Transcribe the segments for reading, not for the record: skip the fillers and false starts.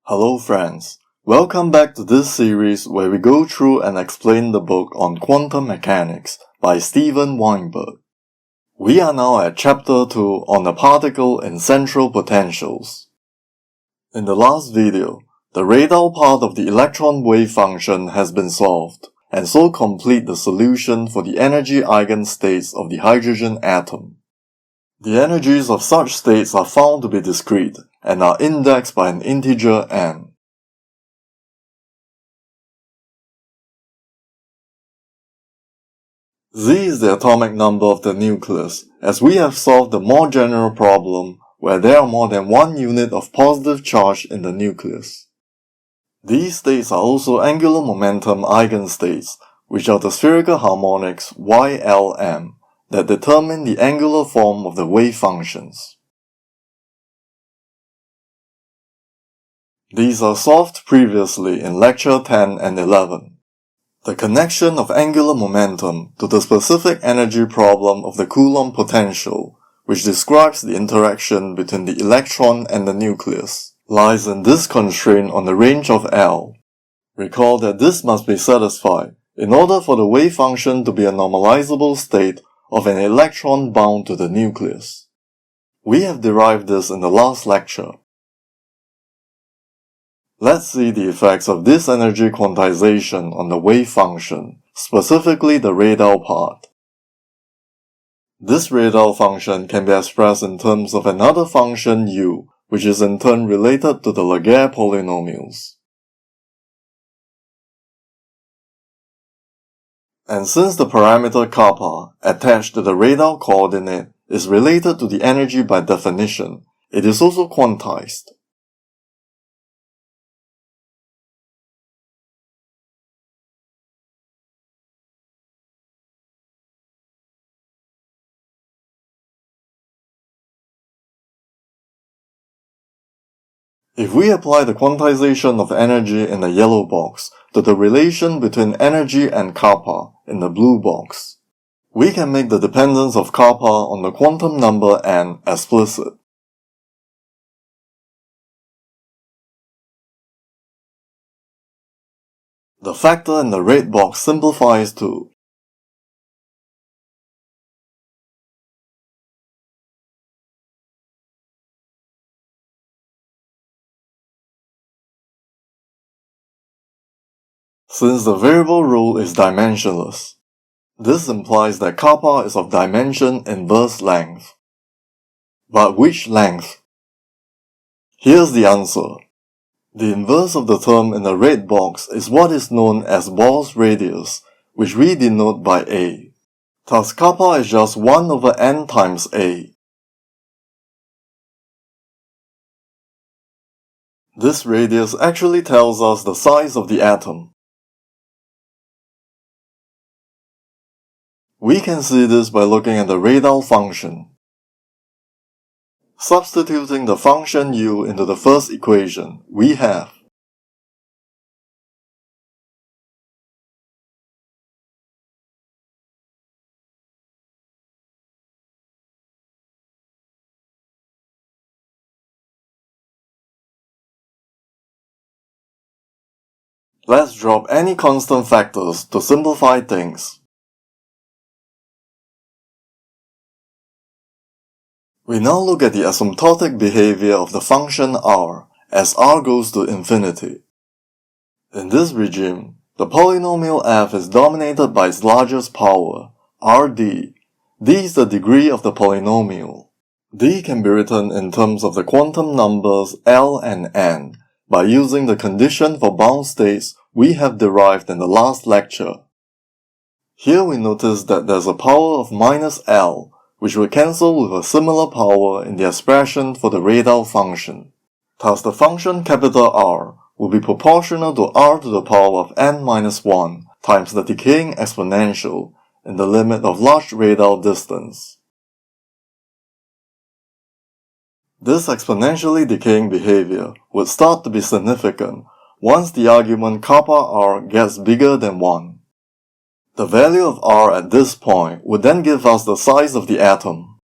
Hello friends, welcome back to this series where we go through and explain the book on quantum mechanics by Steven Weinberg. We are now at chapter 2 on the particle in central potentials. In the last video, the radal part of the electron wave function has been solved, and so complete the solution for the energy eigenstates of the hydrogen atom. The energies of such states are found to be discrete and are indexed by an integer n. Z is the atomic number of the nucleus, as we have solved the more general problem where there are more than one unit of positive charge in the nucleus. These states are also angular momentum eigenstates, which are the spherical harmonics YLM that determine the angular form of the wave functions. These are solved previously in lecture 10 and 11. The connection of angular momentum to the specific energy problem of the Coulomb potential, which describes the interaction between the electron and the nucleus, lies in this constraint on the range of L. Recall that this must be satisfied in order for the wave function to be a normalizable state of an electron bound to the nucleus. We have derived this in the last lecture. Let's see the effects of this energy quantization on the wave function, specifically the radal part. This radal function can be expressed in terms of another function u, which is in turn related to the Laguerre polynomials. And since the parameter kappa attached to the radal coordinate is related to the energy by definition, it is also quantized. If we apply the quantization of energy in the yellow box to the relation between energy and kappa in the blue box, we can make the dependence of kappa on the quantum number n explicit. The factor in the red box simplifies to since the variable rule is dimensionless. This implies that kappa is of dimension inverse length. But which length? Here's the answer. The inverse of the term in the red box is what is known as Bohr's radius, which we denote by A. Thus kappa is just 1 over n times A. This radius actually tells us the size of the atom. We can see this by looking at the radal function. Substituting the function u into the first equation, we have Let's drop any constant factors to simplify things. We now look at the asymptotic behavior of the function r as r goes to infinity. In this regime, the polynomial f is dominated by its largest power, rd. D is the degree of the polynomial. D can be written in terms of the quantum numbers L and n by using the condition for bound states we have derived in the last lecture. Here we notice that there's a power of minus L, which will cancel with a similar power in the expression for the radal function. Thus the function capital R will be proportional to r to the power of n minus 1 times the decaying exponential in the limit of large radal distance. This exponentially decaying behavior would start to be significant once the argument kappa r gets bigger than 1. The value of r at this point would then give us the size of the atom.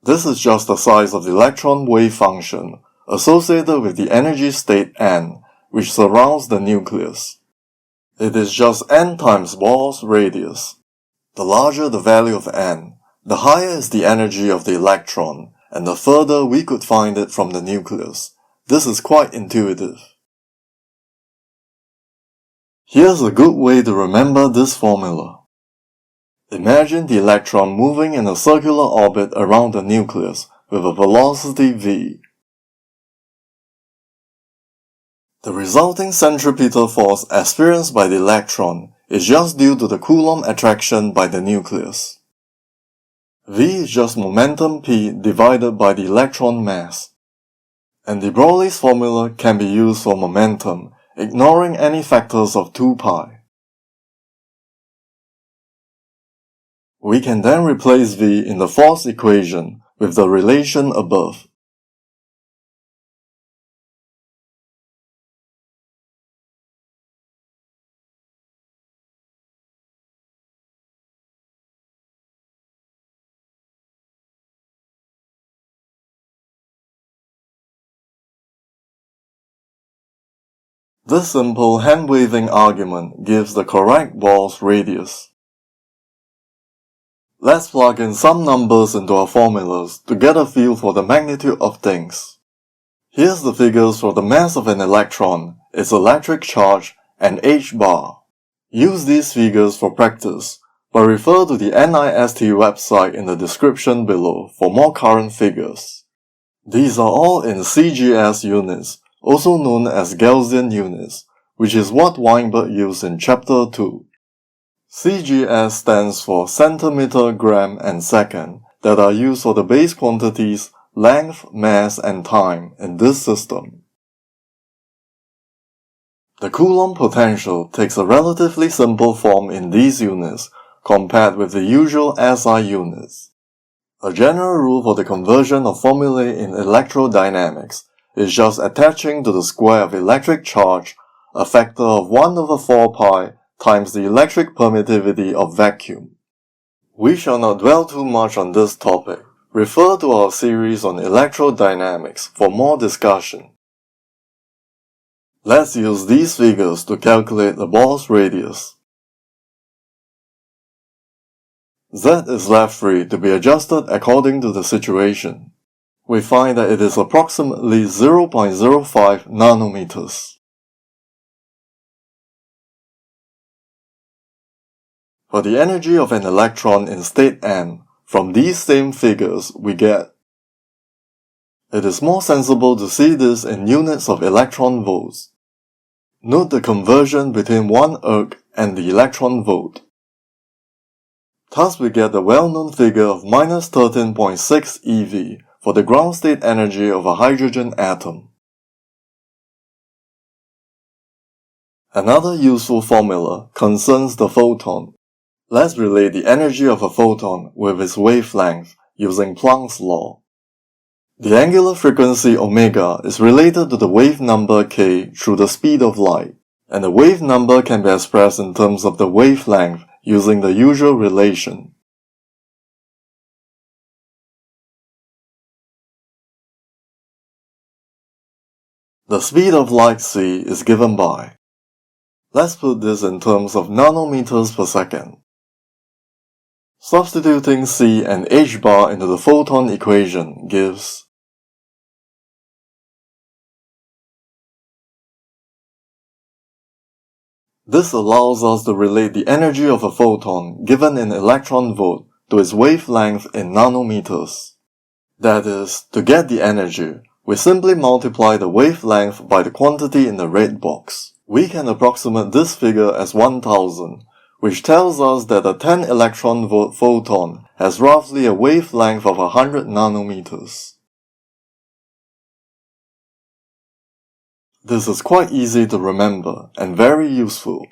This is just the size of the electron wave function associated with the energy state n, which surrounds the nucleus. It is just n times Bohr's radius. The larger the value of n, the higher is the energy of the electron, and the further we could find it from the nucleus. This is quite intuitive. Here's a good way to remember this formula. Imagine the electron moving in a circular orbit around the nucleus with a velocity v. The resulting centripetal force experienced by the electron is just due to the Coulomb attraction by the nucleus. V is just momentum p divided by the electron mass. And de Broglie's formula can be used for momentum, ignoring any factors of 2 pi. We can then replace V in the force equation with the relation above. This simple hand-waving argument gives the correct Bohr's radius. Let's plug in some numbers into our formulas to get a feel for the magnitude of things. Here's the figures for the mass of an electron, its electric charge, and h bar. Use these figures for practice, but refer to the NIST website in the description below for more current figures. These are all in CGS units, also known as Gaussian units, which is what Weinberg used in Chapter 2. CGS stands for centimeter, gram, and second that are used for the base quantities length, mass, and time in this system. The Coulomb potential takes a relatively simple form in these units compared with the usual SI units. A general rule for the conversion of formulae in electrodynamics is just attaching to the square of electric charge a factor of 1 over 4 pi times the electric permittivity of vacuum. We shall not dwell too much on this topic. Refer to our series on electrodynamics for more discussion. Let's use these figures to calculate the Bohr's radius. Z is left free to be adjusted according to the situation. We find that it is approximately 0.05 nanometers. For the energy of an electron in state n, from these same figures we get. It is more sensible to see this in units of electron volts. Note the conversion between 1 erg and the electron volt. Thus we get the well-known figure of minus 13.6 eV for the ground state energy of a hydrogen atom. Another useful formula concerns the photon. Let's relate the energy of a photon with its wavelength using Planck's law. The angular frequency omega is related to the wave number k through the speed of light, and the wave number can be expressed in terms of the wavelength using the usual relation. The speed of light c is given by. Let's put this in terms of nanometers per second. Substituting c and h bar into the photon equation gives This allows us to relate the energy of a photon given in electron volt to its wavelength in nanometers. That is, to get the energy, we simply multiply the wavelength by the quantity in the red box. We can approximate this figure as 1000, which tells us that a 10 electron volt photon has roughly a wavelength of 100 nanometers. This is quite easy to remember and very useful.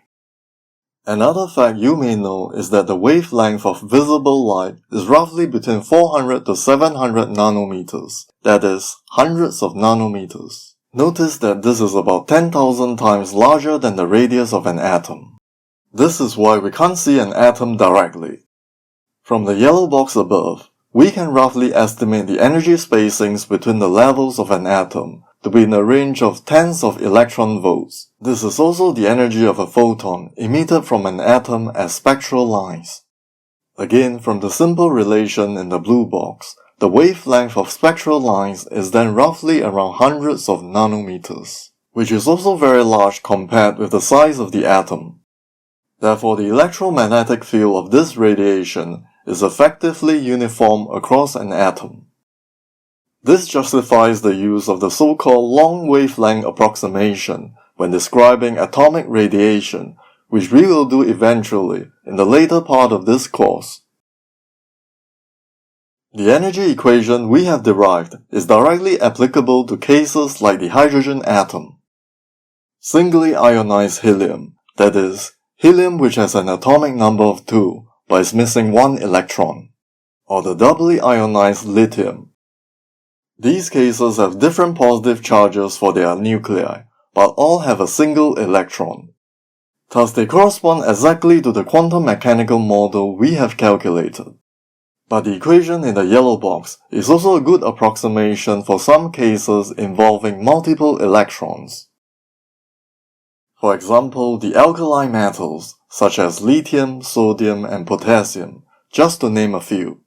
Another fact you may know is that the wavelength of visible light is roughly between 400 to 700 nanometers, that is, hundreds of nanometers. Notice that this is about 10,000 times larger than the radius of an atom. This is why we can't see an atom directly. From the yellow box above, we can roughly estimate the energy spacings between the levels of an atom to be in a range of tens of electron volts. This is also the energy of a photon emitted from an atom as spectral lines. Again, from the simple relation in the blue box, the wavelength of spectral lines is then roughly around hundreds of nanometers, which is also very large compared with the size of the atom. Therefore, the electromagnetic field of this radiation is effectively uniform across an atom. This justifies the use of the so-called long wavelength approximation when describing atomic radiation, which we will do eventually in the later part of this course. The energy equation we have derived is directly applicable to cases like the hydrogen atom. Singly ionized helium, that is, helium which has an atomic number of 2 but is missing 1 electron, or the doubly ionized lithium. These cases have different positive charges for their nuclei, but all have a single electron. Thus they correspond exactly to the quantum mechanical model we have calculated. But the equation in the yellow box is also a good approximation for some cases involving multiple electrons. For example, the alkali metals, such as lithium, sodium, and potassium, just to name a few.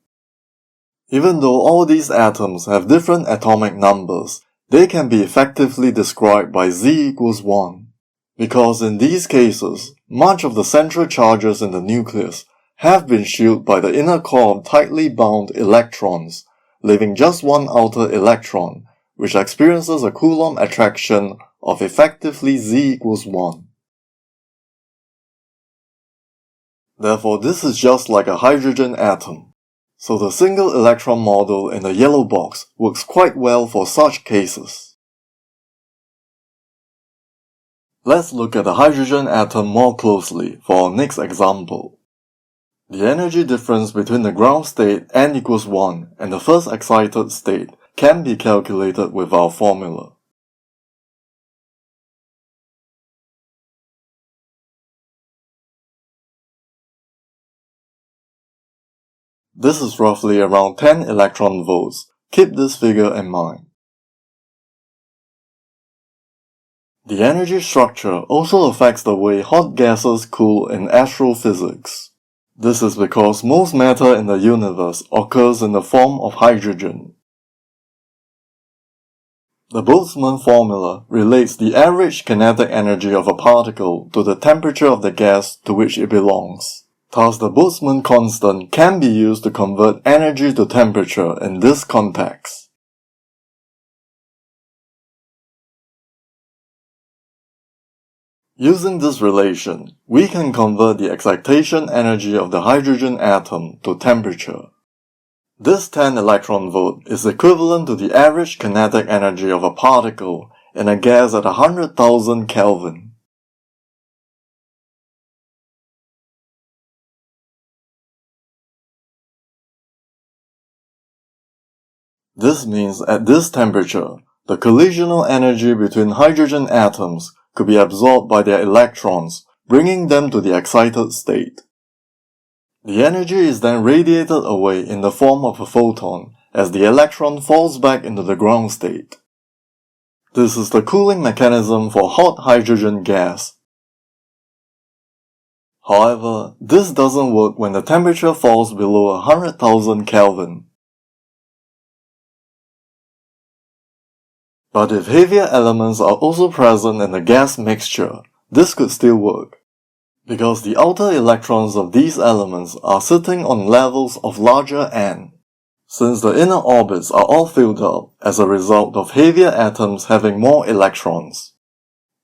Even though all these atoms have different atomic numbers, they can be effectively described by Z equals 1. Because in these cases, much of the central charges in the nucleus have been shielded by the inner core of tightly bound electrons, leaving just one outer electron, which experiences a Coulomb attraction of effectively Z equals 1. Therefore, this is just like a hydrogen atom. So the single electron model in the yellow box works quite well for such cases. Let's look at the hydrogen atom more closely for our next example. The energy difference between the ground state n equals 1 and the first excited state can be calculated with our formula. This is roughly around 10 electron volts. Keep this figure in mind. The energy structure also affects the way hot gases cool in astrophysics. This is because most matter in the universe occurs in the form of hydrogen. The Boltzmann formula relates the average kinetic energy of a particle to the temperature of the gas to which it belongs. Thus, the Boltzmann constant can be used to convert energy to temperature in this context. Using this relation, we can convert the excitation energy of the hydrogen atom to temperature. This 10 electron volt is equivalent to the average kinetic energy of a particle in a gas at 100,000 Kelvin. This means at this temperature, the collisional energy between hydrogen atoms could be absorbed by their electrons, bringing them to the excited state. The energy is then radiated away in the form of a photon as the electron falls back into the ground state. This is the cooling mechanism for hot hydrogen gas. However, this doesn't work when the temperature falls below 100,000 Kelvin. But if heavier elements are also present in the gas mixture, this could still work, because the outer electrons of these elements are sitting on levels of larger n, since the inner orbits are all filled up as a result of heavier atoms having more electrons.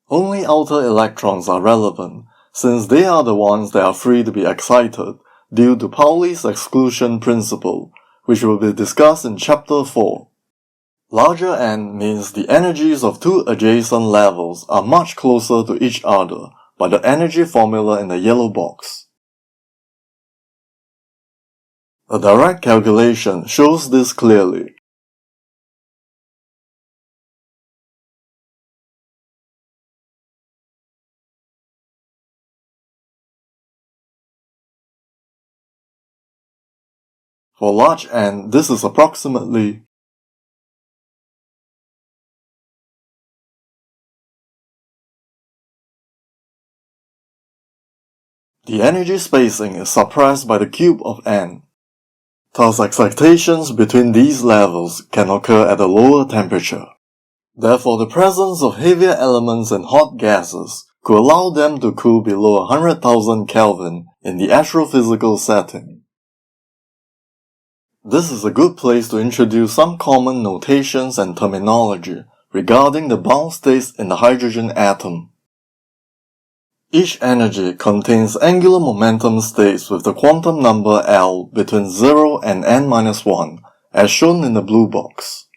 Only outer electrons are relevant, since they are the ones that are free to be excited due to Pauli's exclusion principle, which will be discussed in Chapter 4. Larger n means the energies of two adjacent levels are much closer to each other by the energy formula in the yellow box. A direct calculation shows this clearly. For large n, this is approximately the energy spacing is suppressed by the cube of n. Thus, excitations between these levels can occur at a lower temperature. Therefore, the presence of heavier elements in hot gases could allow them to cool below 100,000 Kelvin in the astrophysical setting. This is a good place to introduce some common notations and terminology regarding the bound states in the hydrogen atom. Each energy contains angular momentum states with the quantum number L between 0 and n-1, as shown in the blue box.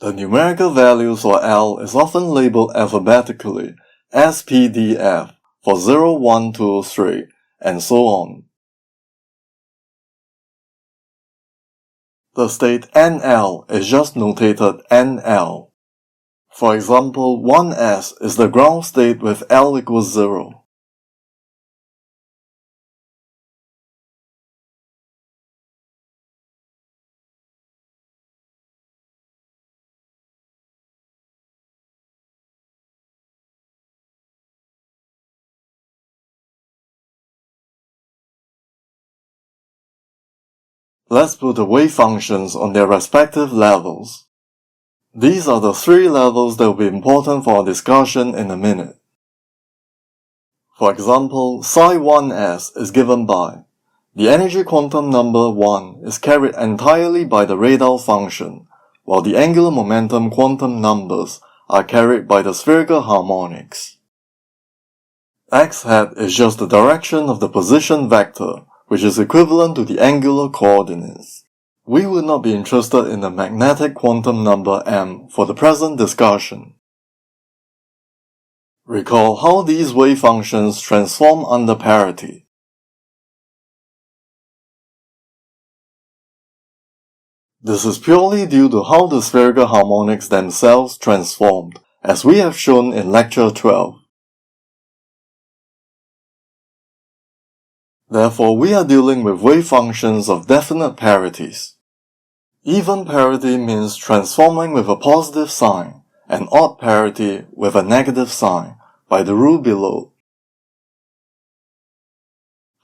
The numerical values for L is often labeled alphabetically as SPDF for 0, 1, 2, 3, and so on. The state NL is just notated NL. For example, 1s is the ground state with L equals 0. Let's put the wave functions on their respective levels. These are the three levels that will be important for our discussion in a minute. For example, psi1s is given by the energy quantum number 1 is carried entirely by the radal function, while the angular momentum quantum numbers are carried by the spherical harmonics. X hat is just the direction of the position vector, which is equivalent to the angular coordinates. We would not be interested in the magnetic quantum number m for the present discussion. Recall how these wave functions transform under parity. This is purely due to how the spherical harmonics themselves transformed, as we have shown in Lecture 12. Therefore, we are dealing with wave functions of definite parities. Even parity means transforming with a positive sign, and odd parity with a negative sign, by the rule below.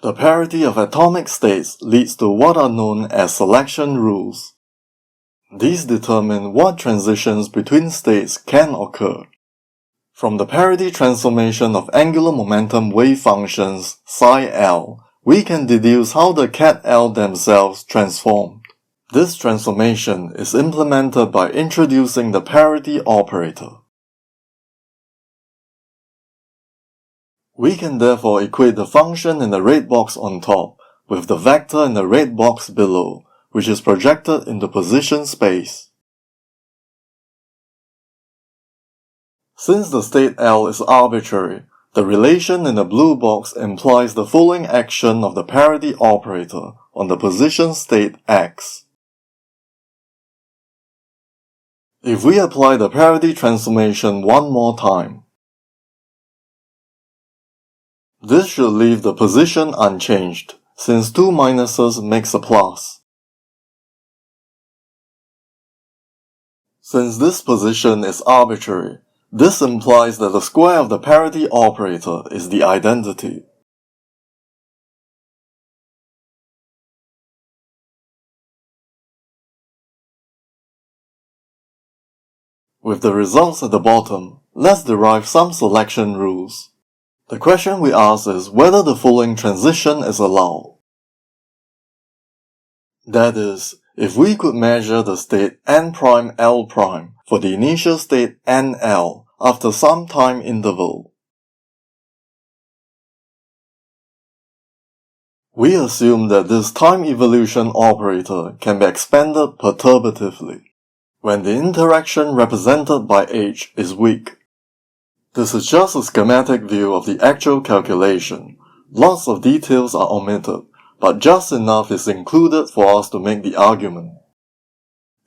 The parity of atomic states leads to what are known as selection rules. These determine what transitions between states can occur. From the parity transformation of angular momentum wave functions psi L, we can deduce how the ket L themselves transformed. This transformation is implemented by introducing the parity operator. We can therefore equate the function in the red box on top with the vector in the red box below, which is projected into position space. Since the state L is arbitrary, the relation in the blue box implies the following action of the parity operator on the position state X. If we apply the parity transformation one more time, this should leave the position unchanged, since two minuses makes a plus. Since this position is arbitrary, this implies that the square of the parity operator is the identity. With the results at the bottom, let's derive some selection rules. The question we ask is whether the following transition is allowed. That is, if we could measure the state n'(L') for the initial state nL after some time interval. We assume that this time evolution operator can be expanded perturbatively when the interaction represented by H is weak. This is just a schematic view of the actual calculation. Lots of details are omitted, but just enough is included for us to make the argument.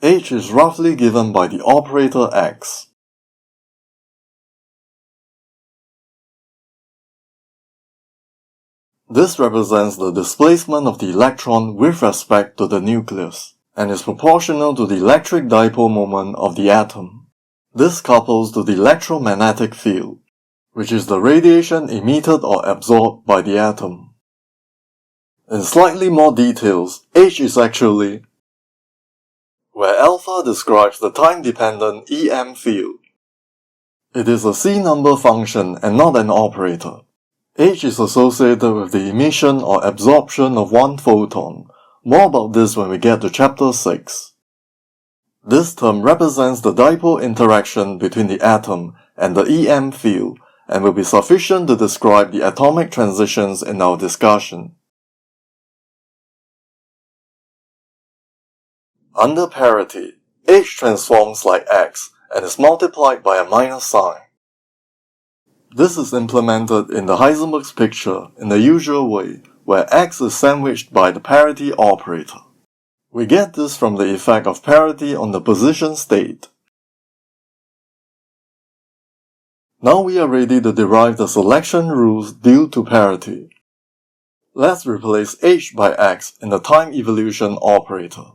H is roughly given by the operator X. This represents the displacement of the electron with respect to the nucleus, and is proportional to the electric dipole moment of the atom. This couples to the electromagnetic field, which is the radiation emitted or absorbed by the atom. In slightly more details, H is actually where alpha describes the time-dependent EM field. It is a C-number function and not an operator. H is associated with the emission or absorption of one photon. More about this when we get to chapter 6. This term represents the dipole interaction between the atom and the EM field and will be sufficient to describe the atomic transitions in our discussion. Under parity, H transforms like X and is multiplied by a minus sign. This is implemented in the Heisenberg's picture in the usual way, where X is sandwiched by the parity operator. We get this from the effect of parity on the position state. Now we are ready to derive the selection rules due to parity. Let's replace H by X in the time evolution operator.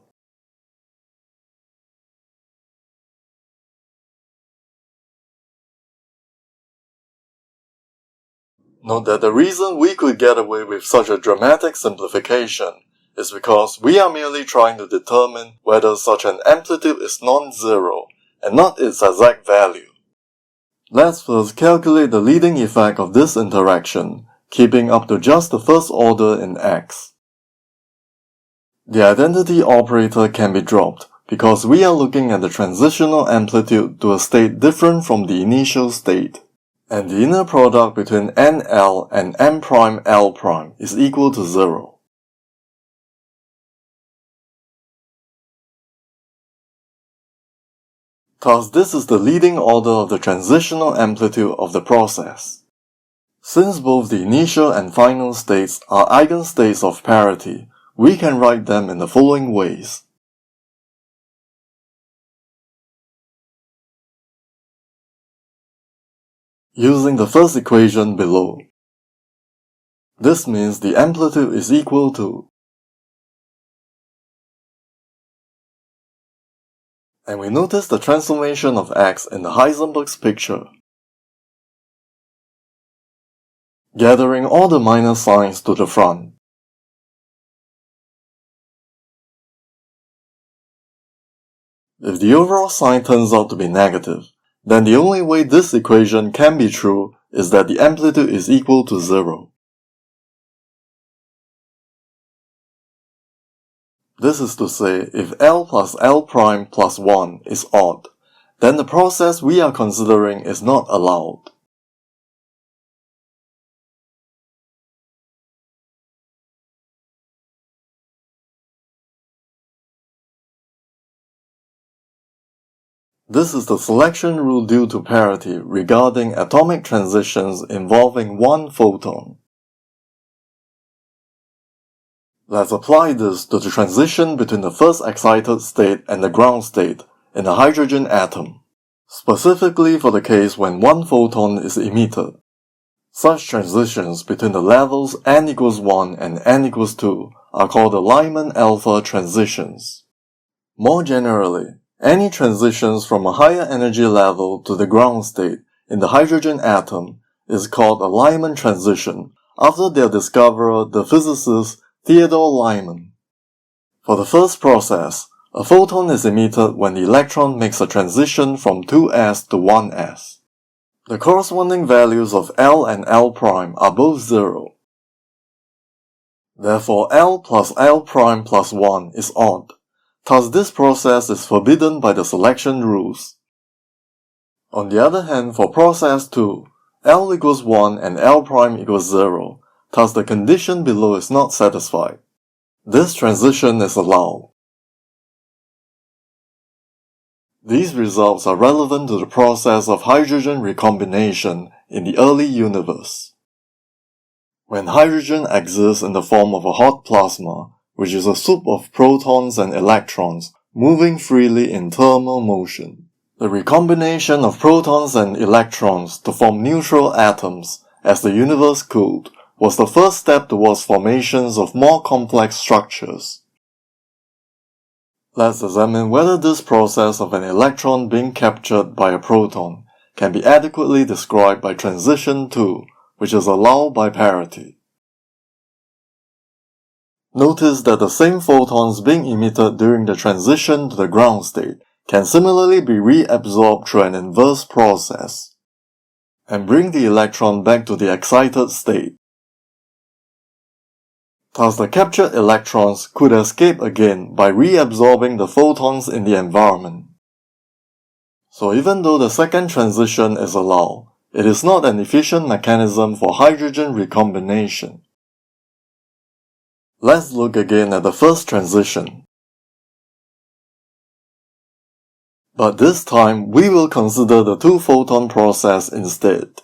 Note that the reason we could get away with such a dramatic simplification is because we are merely trying to determine whether such an amplitude is non-zero and not its exact value. Let's first calculate the leading effect of this interaction, keeping up to just the first order in X. The identity operator can be dropped because we are looking at the transitional amplitude to a state different from the initial state, and the inner product between NL and M'L' is equal to 0. Thus, this is the leading order of the transitional amplitude of the process. Since both the initial and final states are eigenstates of parity, we can write them in the following ways. Using the first equation below. This means the amplitude is equal to, and we notice the transformation of X in the Heisenberg's picture. Gathering all the minus signs to the front. If the overall sign turns out to be negative, then the only way this equation can be true is that the amplitude is equal to 0. This is to say, if L plus L' plus 1 is odd, then the process we are considering is not allowed. This is the selection rule due to parity regarding atomic transitions involving one photon. Let's apply this to the transition between the first excited state and the ground state in a hydrogen atom, specifically for the case when one photon is emitted. Such transitions between the levels n equals 1 and n equals 2 are called the Lyman alpha transitions. More generally, any transitions from a higher energy level to the ground state in the hydrogen atom is called a Lyman transition after their discoverer, the physicist Theodore Lyman. For the first process, a photon is emitted when the electron makes a transition from 2s to 1s. The corresponding values of L and L' are both 0. Therefore, L plus L' plus 1 is odd. Thus, this process is forbidden by the selection rules. On the other hand, for process 2, L equals 1 and L' equals 0, thus the condition below is not satisfied. This transition is allowed. These results are relevant to the process of hydrogen recombination in the early universe. When hydrogen exists in the form of a hot plasma, which is a soup of protons and electrons moving freely in thermal motion, the recombination of protons and electrons to form neutral atoms as the universe cooled was the first step towards formations of more complex structures. Let's examine whether this process of an electron being captured by a proton can be adequately described by transition 2, which is allowed by parity. Notice that the same photons being emitted during the transition to the ground state can similarly be reabsorbed through an inverse process and bring the electron back to the excited state. Thus, the captured electrons could escape again by reabsorbing the photons in the environment. So even though the second transition is allowed, it is not an efficient mechanism for hydrogen recombination. Let's look again at the first transition. But this time, we will consider the two-photon process instead.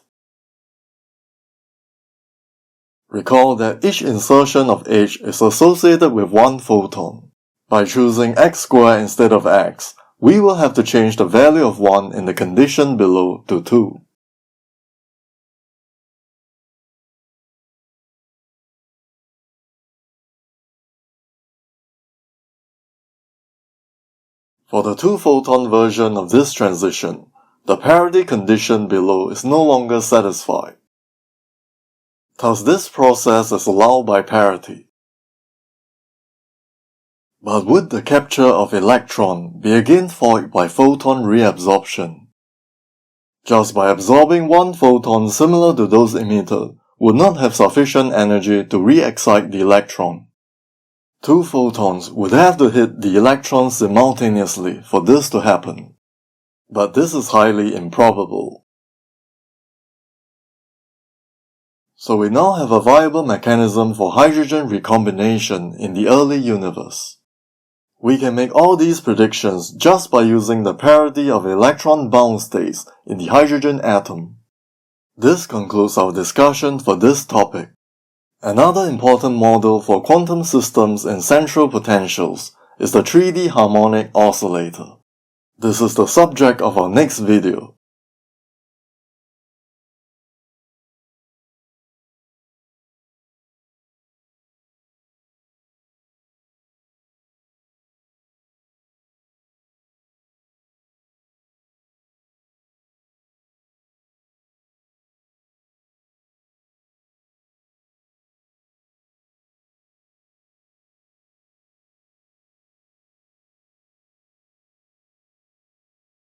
Recall that each insertion of H is associated with one photon. By choosing x squared instead of x, we will have to change the value of 1 in the condition below to 2. For the two-photon version of this transition, the parity condition below is no longer satisfied. Thus, this process is allowed by parity. But would the capture of electron be again foiled by photon reabsorption? Just by absorbing one photon similar to those emitted would not have sufficient energy to re-excite the electron. Two photons would have to hit the electron simultaneously for this to happen. But this is highly improbable. So we now have a viable mechanism for hydrogen recombination in the early universe. We can make all these predictions just by using the parity of electron-bound states in the hydrogen atom. This concludes our discussion for this topic. Another important model for quantum systems and central potentials is the 3D harmonic oscillator. This is the subject of our next video.